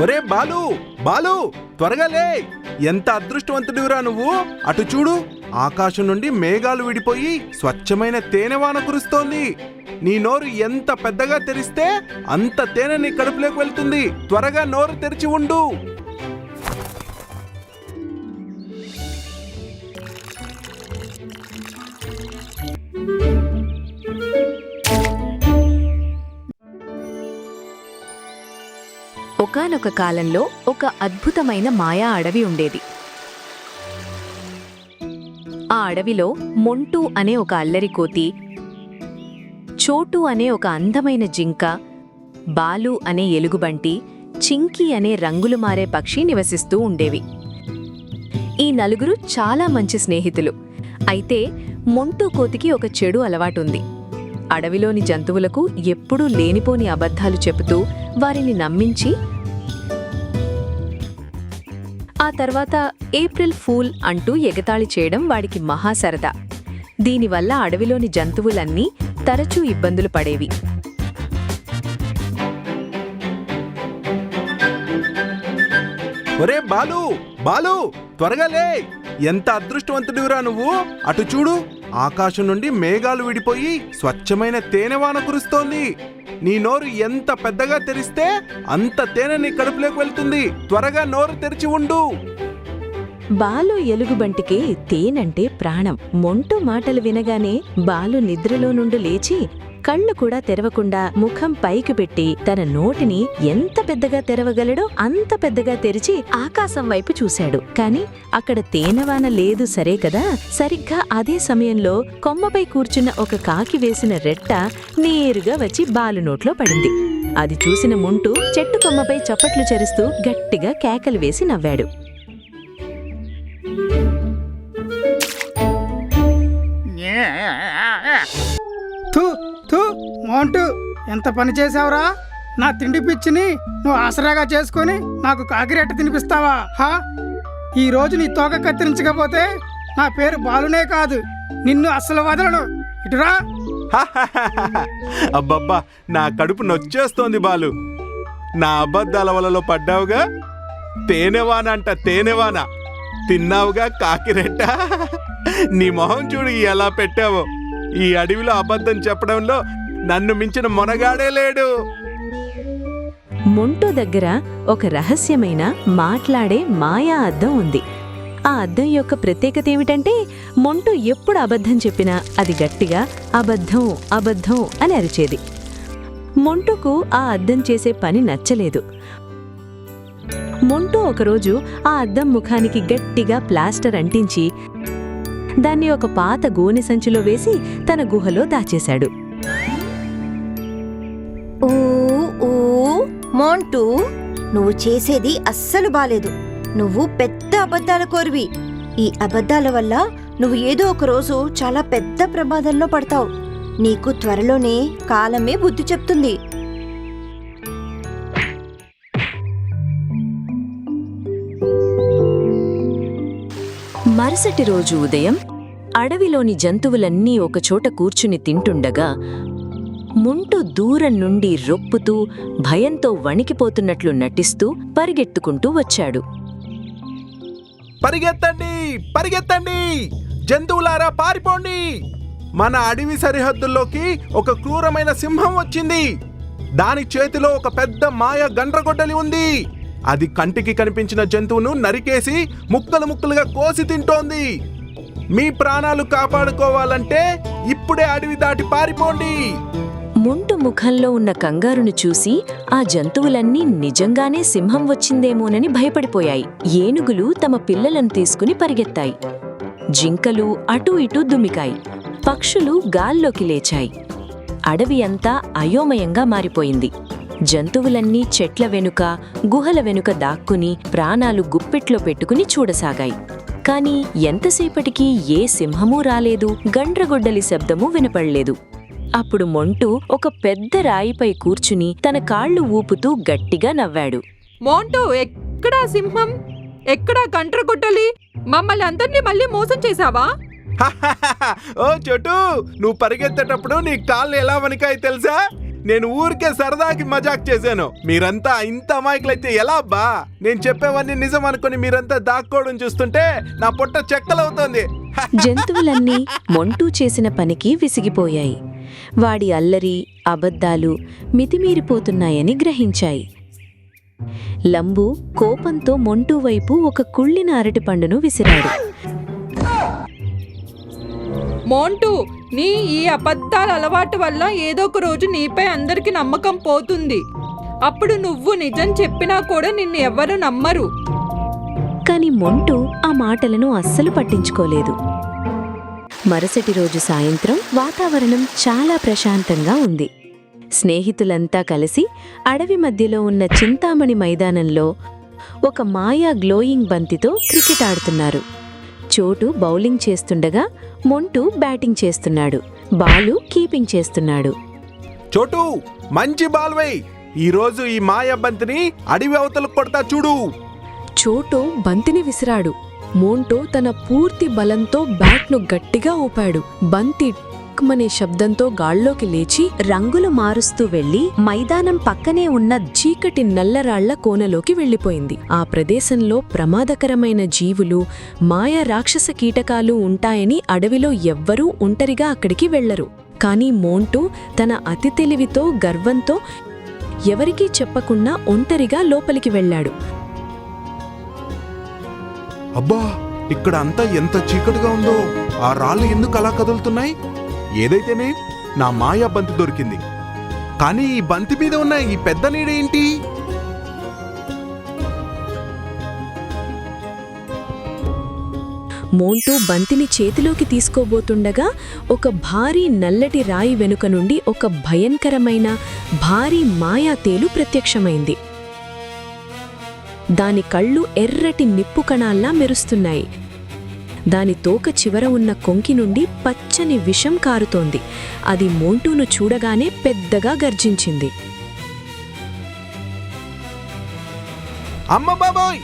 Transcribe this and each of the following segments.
ఒరే బాలు, బాలు త్వరగా లే! ఎంత అదృష్టవంతుడివిరా నువ్వు. అటు చూడు, ఆకాశం నుండి మేఘాలు విడిపోయి స్వచ్ఛమైన తేనెవాన కురుస్తోంది. నీ నోరు ఎంత పెద్దగా తెరిస్తే అంత తేనె నీ కడుపులోకి వెళ్తుంది. త్వరగా నోరు తెరిచి ఉండు. ఒకానొక కాలంలో ఒక అద్భుతమైన మాయా అడవి ఉండేది. ఆ అడవిలో మొంటూ అనే ఒక అల్లరి కోతి, చోటు అనే ఒక అందమైన జింక, బాలు అనే ఎలుగుబంటి, చింకీ అనే రంగులు మారే పక్షి నివసిస్తూ ఉండేవి. ఈ నలుగురు చాలా మంచి స్నేహితులు. అయితే మొంటూ కోతికి ఒక చెడు అలవాటుంది. అడవిలోని జంతువులకు ఎప్పుడూ లేనిపోని అబద్ధాలు చెబుతూ వారిని నమ్మించి ఆ తర్వాత ఏప్రిల్ ఫూల్ అంటూ ఎగతాళి చేయడం వాడికి మహాసరదా. దీనివల్ల అడవిలోని జంతువులన్నీ తరచూ ఇబ్బందులు పడేవి. ఒరే బాలు, బాలు త్వరగా లే! ఎంత అదృష్టవంతుడివిరా నువ్వు. అటు చూడు, ఆకాశం నుండి మేఘాలు విడిపోయి స్వచ్ఛమైన తేనెవాన కురుస్తోంది. నీ నోరు ఎంత పెద్దగా తెరిస్తే అంత తేనె నీ కడుపులోకి వెళ్తుంది. త్వరగా నోరు తెరిచి ఉండు. బాలు ఎలుగుబంటికి తేనంటే ప్రాణం. మొంటూ మాటలు వినగానే బాలు నిద్రలో నుండి లేచి కళ్ళు కూడా తెరవకుండా ముఖం పైకి పెట్టి తన నోటిని ఎంత పెద్దగా తెరవగలడో అంత పెద్దగా తెరిచి ఆకాశం వైపు చూశాడు. కాని అక్కడ తేనెవాన లేదు సరే కదా. సరిగ్గా అదే సమయంలో కొమ్మపై కూర్చున్న ఒక కాకి వేసిన రెట్ట నేరుగా వచ్చి బాలు నోట్లో పడింది. అది చూసిన మొంటూ చెట్టు కొమ్మపై చప్పట్లు చరుస్తూ గట్టిగా కేకలు వేసి నవ్వాడు. మోంటూ, ఎంత పని చేసావురా? నా తిండి పిచ్చిని నువ్వు ఆసరాగా చేసుకొని నాకు కాకిరెట్ట తినిపిస్తావా? ఈ రోజు నీ తోక కత్తిరించకపోతే నా పేరు బాలునే కాదు, నిన్ను అస్సలు వదలను. ఇటురా. అబ్బబ్బా, నా కడుపు నొచ్చేస్తోంది బాలు. నా అబద్ధాల వలలో పడ్డావుగా. తేనెవాన అంట తేనెవాన. తిన్నావుగా కాకిరెట్ట. నీ మొహం చూడు ఎలా పెట్టావో. ఈ అడవిలో అబద్ధం చెప్పడంలో నన్ను మించిన మొనగాడే లేడు. మొంటూ దగ్గర ఒక రహస్యమైన మాట్లాడే మాయా అద్దం ఉంది. ఆ అద్దం యొక్క ప్రత్యేకత ఏమిటంటే మొంటూ ఎప్పుడు అబద్ధం చెప్పినా అది గట్టిగా అబద్ధం అబద్ధం అని అరిచేది. మొంటూకు ఆ అద్దం చేసే పని నచ్చలేదు. మొంటూ ఒకరోజు ఆ అద్దం ముఖానికి గట్టిగా ప్లాస్టర్ అంటించి దాన్ని ఒక పాత గోనె సంచిలో వేసి తన గుహలో దాచేశాడు. మోంటూ, నువ్వు చేసేది అస్సలు బాలేదు. నువ్వు పెద్ద అబద్ధాల కోరివి. ఈ అబద్ధాల వల్ల నువ్వు ఏదో ఒక రోజు చాలా పెద్ద ప్రమాదంలో పడతావు. నీకు త్వరలోనే కాలమే బుద్ధి చెప్తుంది. మరుసటి రోజు ఉదయం అడవిలోని జంతువులన్నీ ఒకచోట కూర్చుని తింటుండగా మొంటూ దూరం నుండి రొప్పుతూ భయంతో వణికిపోతున్నట్లు నటిస్తూ పరిగెత్తుకుంటూ వచ్చాడు. పరిగెత్తండి, పరిగెత్తండి! జంతువులారా పారిపోండి! మన అడవి సరిహద్దుల్లోకి ఒక క్రూరమైన సింహం వచ్చింది. దాని చేతిలో ఒక పెద్ద మాయ గండ్రగొడ్డలి ఉంది. అది కంటికి కనిపించిన జంతువును నరికేసి ముక్కలు ముక్కలుగా కోసి తింటోంది. మీ ప్రాణాలు కాపాడుకోవాలంటే ఇప్పుడే అడవి దాటి పారిపోండి. మొంటూ ముఖంలో ఉన్న కంగారును చూసి ఆ జంతువులన్నీ నిజంగానే సింహం వచ్చిందేమోనని భయపడిపోయాయి. ఏనుగులు తమ పిల్లలను తీసుకుని పరిగెత్తాయి. జింకలు అటూ ఇటూ దుమికాయి. పక్షులు గాల్లోకి లేచాయి. అడవి అంతా అయోమయంగా మారిపోయింది. జంతువులన్నీ చెట్ల వెనుక, గుహల వెనుక దాక్కుని ప్రాణాలు గుప్పెట్లో పెట్టుకుని చూడసాగాయి. కాని ఎంతసేపటికి ఏ సింహమూ రాలేదు, గండ్రగొడ్డలి శబ్దమూ వినపడలేదు. అప్పుడు మొంటూ ఒక పెద్ద రాయిపై కూర్చుని తన కాళ్ళు ఊపుతూ గట్టిగా నవ్వాడు. మోంటూ, ఎక్కడా సింహం? ఎక్కడా గండ్రగొడ్డలి? మమ్మల్ని అందరినీ మళ్ళీ మోసం చేశావా? ఓ చోటు, నువ్వు పరిగెత్తేటప్పుడు నీ కాళ్ళు ఎలా వణికాయి తెలుసా? నేను ఊరికే సరదాకి మజాక్ చేశాను. మీరంతా ఇంత అమాయకులైతే ఎలా అబ్బా? నేను చెప్పేవన్నీ నిజం అనుకుని మీరంతా దాక్కోవడం చూస్తుంటే నా పొట్ట చెక్కలవుతోంది. జంతువులన్నీ మొంటూ చేసిన పనికి విసిగిపోయాయి. వాడి అల్లరి, అబద్ధాలు మితిమీరిపోతున్నాయని గ్రహించాయి. లంబు కోపంతో మొంటూ వైపు ఒక కుళ్ళిన అరటిపండును విసిరాడు. మోంటూ, నీ ఈ అబద్ధాల అలవాటు వల్ల ఏదో ఒక రోజు నీపై అందరికి నమ్మకం పోతుంది. అప్పుడు నువ్వు నిజం చెప్పినా కూడా నిన్ను ఎవ్వరూ నమ్మరు. కాని మొంటూ ఆ మాటలను అస్సలు పట్టించుకోలేదు. మరుసటి రోజు సాయంత్రం వాతావరణం చాలా ప్రశాంతంగా ఉంది. స్నేహితులంతా కలిసి అడవి మధ్యలో ఉన్న చింతామణి మైదానంలో ఒక మాయా గ్లోయింగ్ బంతితో క్రికెట్ ఆడుతున్నారు. చోటు బౌలింగ్ చేస్తుండగా మొంటూ బ్యాటింగ్ చేస్తున్నాడు. బాలు కీపింగ్ చేస్తున్నాడు. చోటు, మంచి బాల్ వేయ్. ఈ రోజు ఈ మాయా బంతిని అడవి అవతలకు కొడతా చూడు. చోటు బంతిని విసిరాడు. మోంటూ తన పూర్తి బలంతో బ్యాట్ను గట్టిగా ఊపాడు. బంతి మనే శబ్దంతో గాల్లోకి లేచి రంగులు మారుస్తూ వెళ్లి మైదానం పక్కనే ఉన్న చీకటి నల్లరాళ్ల కోనలోకి వెళ్లిపోయింది. ఆ ప్రదేశంలో ప్రమాదకరమైన జీవులు, మాయా రాక్షస కీటకాలు ఉంటాయని అడవిలో ఎవ్వరూ ఒంటరిగా అక్కడికి వెళ్లరు. కాని మోంటూ తన అతి తెలివితో, గర్వంతో ఎవరికీ చెప్పకుండా ఒంటరిగా లోపలికి వెళ్లాడు. అబ్బా, ఇక్కడ అంతా ఎంత చీకటిగా ఉందో. ఆ రాళ్ళు ఎందుకు అలా కదులుతున్నాయి? ఏదైతేనే నా మాయా బంతి దొరికింది. కానీ ఈ బంతి మీద ఉన్న ఈ పెద్ద నీడేంటి? మోంటూ బంతిని చేతిలోకి తీసుకోబోతుండగా ఒక భారీ నల్లటి రాయి వెనుక నుండి ఒక భయంకరమైన భారీ మాయాతేలు ప్రత్యక్షమైంది. దాని కళ్ళు ఎర్రటి నిప్పు కణాల్లా మెరుస్తున్నాయి. దాని తోక చివర ఉన్న కొంకి నుండి పచ్చని విషం కారుతోంది. అది మోంటూను చూడగానే పెద్దగా గర్జించింది. అమ్మ బాబోయ్,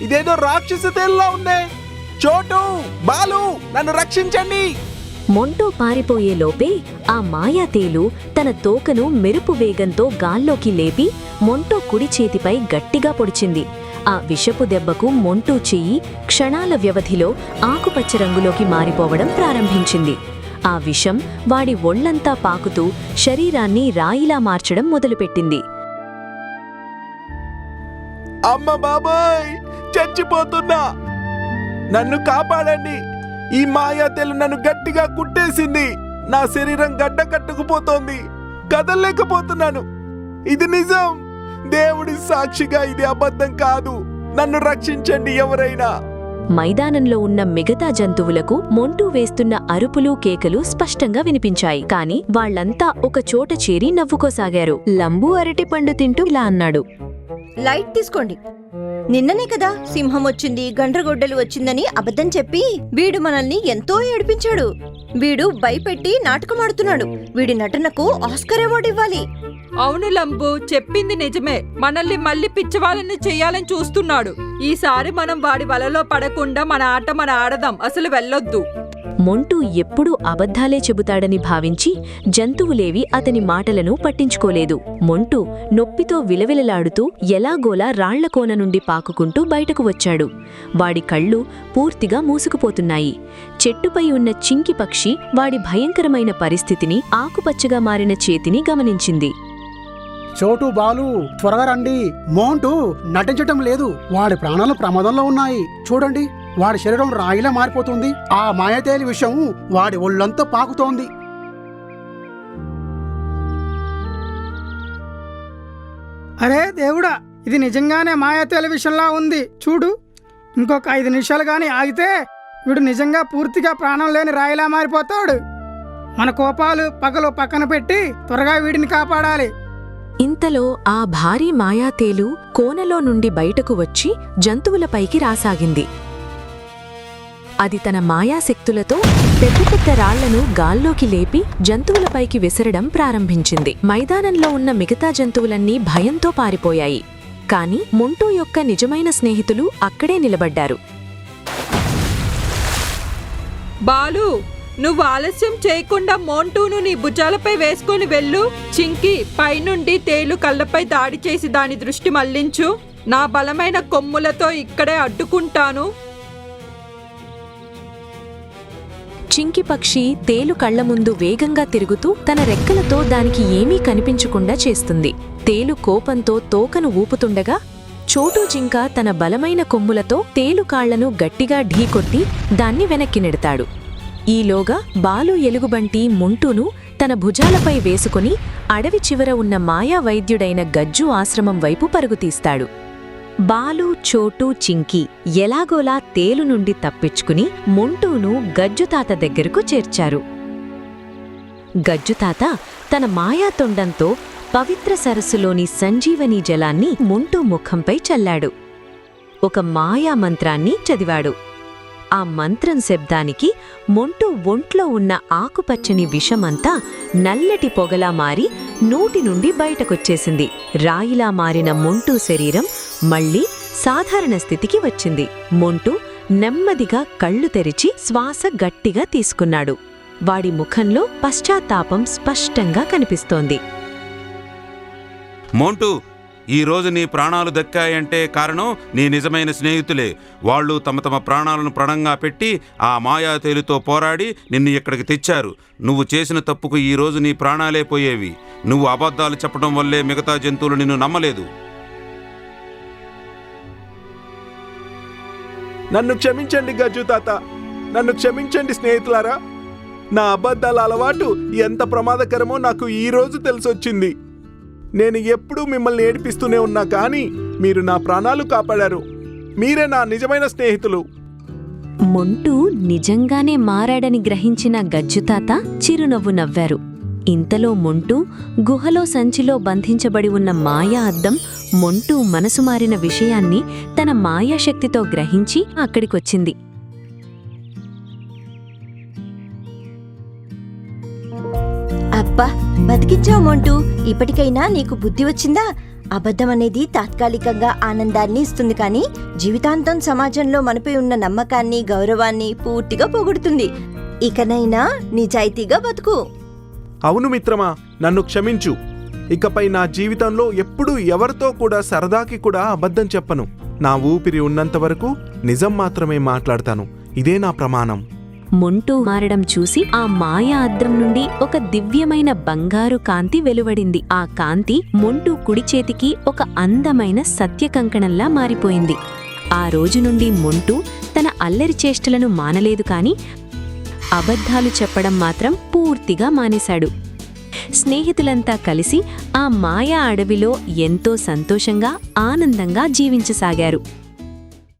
ఇదేదో రాక్షస తేలులా ఉందే. చోటు, బాలు, నన్ను రక్షించండి. మొంటూ పారిపోయే లోపే ఆ మాయాతేలు తన తోకను మెరుపు వేగంతో గాల్లోకి లేపి మొంటూ కుడి చేతిపై గట్టిగా పొడిచింది. ఆ విషపు దెబ్బకు మొంటూ చెయ్యి క్షణాల వ్యవధిలో ఆకుపచ్చ రంగులోకి మారిపోవడం ప్రారంభించింది. ఆ విషం వాడి ఒళ్లంతా పాకుతూ శరీరాన్ని రాయిలా మార్చడం మొదలుపెట్టింది. అమ్మ బాబోయ్, చచ్చిపోతున్నా. నన్ను కాపాడండి. ఈ మాయా తెలు నన్ను గట్టిగా కుట్టేసింది. నా శరీరం గడ్డ కట్టుకుపోతోంది. కదలలేకపోతున్నాను. ఇది నిజం. దేవుడి సాక్షిగా ఇది అబద్ధం కాదు. నన్ను రక్షించండి ఎవరైనా. మైదానంలో ఉన్న మిగతా జంతువులకు మొంటూ వేస్తున్న అరుపులు, కేకలు స్పష్టంగా వినిపించాయి. కాని వాళ్లంతా ఒక చోట చేరి నవ్వుకోసాగారు. లంబు అరటిపండు తింటూ ఇలా అన్నాడు. లైట్ తీసుకోండి. నిన్ననే కదా సింహం వచ్చింది, గండ్రగొడ్డలు వచ్చిందని అబద్ధం చెప్పి వీడు మనల్ని ఎంతో ఏడిపించాడు. వీడు భయపెట్టి నాటకమాడుతున్నాడు. వీడి నటనకు ఆస్కర్ అవార్డు ఇవ్వాలి. అవును లంబు, చెప్పింది నిజమే. మనల్ని మళ్ళీ పిచ్చివాళ్ళని చెయ్యాలని చూస్తున్నాడు. ఈసారి మనం వాడి వలలో పడకుండా మన ఆట మన ఆడదాం. అసలు వెళ్ళొద్దు. మొంటూ ఎప్పుడూ అబద్ధాలే చెబుతాడని భావించి జంతువులేవి అతని మాటలను పట్టించుకోలేదు. మొంటూ నొప్పితో విలవిలలాడుతూ ఎలాగోలా రాళ్ల కోన నుండి పాకుకుంటూ బయటకు వచ్చాడు. వాడి కళ్ళు పూర్తిగా మూసుకుపోతున్నాయి. చెట్టుపై ఉన్న చింకి పక్షి వాడి భయంకరమైన పరిస్థితిని, ఆకుపచ్చగా మారిన చేతిని గమనించింది. చోటు, బాలు, త్వరగా రండి. మోంటూ నటించటం లేదు. వాడి ప్రాణాలు ప్రమాదంలో ఉన్నాయి. చూడండి, వాడి శరీరం రాయిలా మారిపోతుంది. ఆ మాయతేలి విషయం వాడి ఒళ్ళంతా పాకుతోంది. అరే దేవుడా, ఇది నిజంగానే మాయాతేలి విషయంలా ఉంది. చూడు, ఇంకొక 5 నిమిషాలు గాని ఆగితే వీడు నిజంగా పూర్తిగా ప్రాణం లేని రాయిలా మారిపోతాడు. మన కోపాలు పగలు పక్కన పెట్టి త్వరగా వీడిని కాపాడాలి. ఇంతలో ఆ భారీ మాయాతేలు కోనలో నుండి బయటకు వచ్చి జంతువులపైకి రాసాగింది. అది తన మాయాశక్తులతో పెద్ద పెద్ద రాళ్లను గాల్లోకి లేపి జంతువులపైకి విసరడం ప్రారంభించింది. మైదానంలో ఉన్న మిగతా జంతువులన్నీ భయంతో పారిపోయాయి. కాని మొంటూ యొక్క నిజమైన స్నేహితులు అక్కడే నిలబడ్డారు. బాలు, నువ్వు ఆలస్యం చేయకుండా మోంటూను నీ భుజాలపై వేసుకొని వెళ్ళు. చింకీ, పైనుండి తేలు కళ్ళపై దాడి చేసి దాని దృష్టి మళ్లించు. నా బలమైన కొమ్ములతో ఇక్కడే అడ్డుకుంటాను. చింకి పక్షి తేలు కళ్ల ముందు వేగంగా తిరుగుతూ తన రెక్కలతో దానికి ఏమీ కనిపించకుండా చేస్తుంది. తేలు కోపంతో తోకను ఊపుతుండగా చోటూ జింక తన బలమైన కొమ్ములతో తేలు కాళ్లను గట్టిగా ఢీకొట్టి దాన్ని వెనక్కి నెడతాడు. ఈలోగా బాలు ఎలుగుబంటి మొంటూను తన భుజాలపై వేసుకుని అడవి చివర ఉన్న మాయా వైద్యుడైన గజ్జు ఆశ్రమం వైపు పరుగుతీస్తాడు. బాలు, చోటు, చింకి ఎలాగోలా తేలు నుండి తప్పించుకుని మొంటూను గజ్జుతాత దగ్గరకు చేర్చారు. గజ్జుతాత తన మాయాతొండంతో పవిత్ర సరస్సులోని సంజీవనీ జలాన్ని మొంటూ ముఖంపై చల్లాడు. ఒక మాయా మంత్రాన్ని చదివాడు. ఆ మంత్రం శబ్దానికి మొంటూ ఒంట్లో ఉన్న ఆకుపచ్చని విషమంతా నల్లటి పొగలా మారి నోటి నుండి బయటకొచ్చేసింది. రాయిలా మారిన మొంటూ శరీరం మళ్లీ సాధారణ స్థితికి వచ్చింది. మొంటూ నెమ్మదిగా కళ్ళు తెరిచి శ్వాస గట్టిగా తీసుకున్నాడు. వాడి ముఖంలో పశ్చాత్తాపం స్పష్టంగా కనిపిస్తోంది. మోంటూ, ఈరోజు నీ ప్రాణాలు దక్కాయంటే కారణం నీ నిజమైన స్నేహితులే. వాళ్ళు తమ తమ ప్రాణాలను ప్రణంగా పెట్టి ఆ మాయాతేలుతో పోరాడి నిన్ను ఇక్కడికి తెచ్చారు. నువ్వు చేసిన తప్పుకు ఈరోజు నీ ప్రాణాలే పోయేవి. నువ్వు అబద్ధాలు చెప్పడం వల్లే మిగతా జంతువులు నిన్ను నమ్మలేదు. నన్ను క్షమించండి గజ్జు తాత, నన్ను క్షమించండి స్నేహితులారా. నా అబద్ధాల అలవాటు ఎంత ప్రమాదకరమో నాకు ఈ రోజు తెలిసొచ్చింది. నేను ఎప్పుడూ మిమ్మల్ని ఏడిపిస్తూనే ఉన్నా కానీ మీరు నా ప్రాణాలు కాపాడారు. మీరే నా నిజమైన స్నేహితులు. మొంటూ నిజంగానే మారాడని గ్రహించిన గజ్జుతాత చిరునవ్వు నవ్వారు. ఇంతలో మొంటూ గుహలో సంచిలో బంధించబడి ఉన్న మాయా అద్దం మొంటూ మనసు మారిన విషయాన్ని తన మాయాశక్తితో గ్రహించి అక్కడికొచ్చింది. అబ్బా, బతికించావు మోంటూ. ఇప్పటికైనా నీకు బుద్ధి వచ్చిందా? అబద్ధం అనేది తాత్కాలికంగా ఆనందాన్ని ఇస్తుంది, కానీ జీవితాంతం సమాజంలో మనపై ఉన్న నమ్మకాన్ని, గౌరవాన్ని పూర్తిగా పోగొడుతుంది. ఇకనైనా నిజాయితీగా బతుకు. అవును మిత్రమా, నన్ను క్షమించు. ఇకపై నా జీవితంలో ఎప్పుడూ ఎవరితో కూడా సరదాకి కూడా అబద్ధం చెప్పను. నా ఊపిరి ఉన్నంత వరకు నిజం మాత్రమే మాట్లాడతాను. ఇదే నా ప్రమాణం. మొంటూ మారడం చూసి ఆ మాయా అద్దం నుండి ఒక దివ్యమైన బంగారు కాంతి వెలువడింది. ఆ కాంతి మొంటూ కుడి చేతికి ఒక అందమైన సత్య కంకణంలా మారిపోయింది. ఆ రోజు నుండి మొంటూ తన అల్లరి చేష్టలను మానలేదు, కాని అబద్ధాలు చెప్పడం మాత్రం పూర్తిగా మానేశాడు. స్నేహితులంతా కలిసి ఆ మాయా అడవిలో ఎంతో సంతోషంగా, ఆనందంగా జీవించసాగారు.